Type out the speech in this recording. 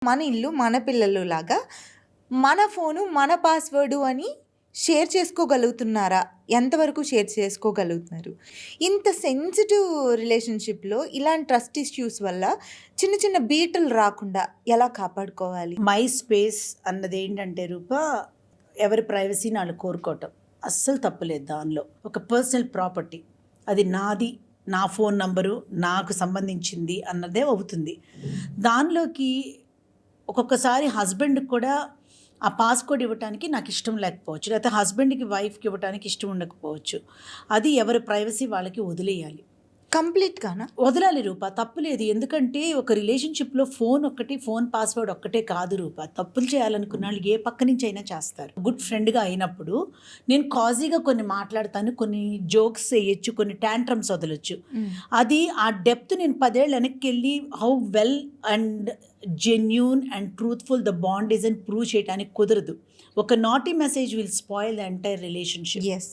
మన ఇల్లు, మన పిల్లలు లాగా మన ఫోను, మన పాస్వర్డు అని షేర్ చేసుకోగలుగుతున్నారా? ఎంతవరకు షేర్ చేసుకోగలుగుతున్నారు? ఇంత సెన్సిటివ్ రిలేషన్‌షిప్‌లో ఇలాంటి ట్రస్ట్ ఇష్యూస్ వల్ల చిన్న చిన్న బీటలు రాకుండా ఎలా కాపాడుకోవాలి? మై స్పేస్ అన్నదేంటంటే రూపా, ఎవరి ప్రైవసీని వాళ్ళు కోరుకోవటం అస్సలు తప్పులేదు. దానిలో ఒక పర్సనల్ ప్రాపర్టీ, అది నాది, నా ఫోన్ నంబరు నాకు సంబంధించింది అన్నదే అవుతుంది. దానిలోకి ఒక్కొక్కసారి హస్బెండ్కి కూడా ఆ పాస్కోడ్ ఇవ్వటానికి నాకు ఇష్టం లేకపోవచ్చు, లేకపోతే హస్బెండ్కి వైఫ్కి ఇవ్వటానికి ఇష్టం ఉండకపోవచ్చు. అది ఎవరి ప్రైవసీ వాళ్ళకి వదిలేయాలి. కంప్లీట్‌గానా? వదలాలి రూపా, తప్పులేదు. ఎందుకంటే ఒక రిలేషన్షిప్లో ఫోన్ పాస్వర్డ్ ఒక్కటే కాదు రూపా. తప్పులు చేయాలనుకున్న వాళ్ళు ఏ పక్క నుంచి అయినా చేస్తారు. గుడ్ ఫ్రెండ్గా అయినప్పుడు నేను కాజీగా కొన్ని మాట్లాడతాను, కొన్ని జోక్స్ వేయచ్చు, కొన్ని ట్యాంట్రమ్స్ వదలొచ్చు. అది ఆ డెప్త్ నేను 10 ఏళ్ళు వెనక్కి వెళ్ళి how well and genuine and truthful the bond is అని ప్రూవ్ చేయడానికి కుదరదు. ఒక naughty message will spoil the entire relationship. Yes.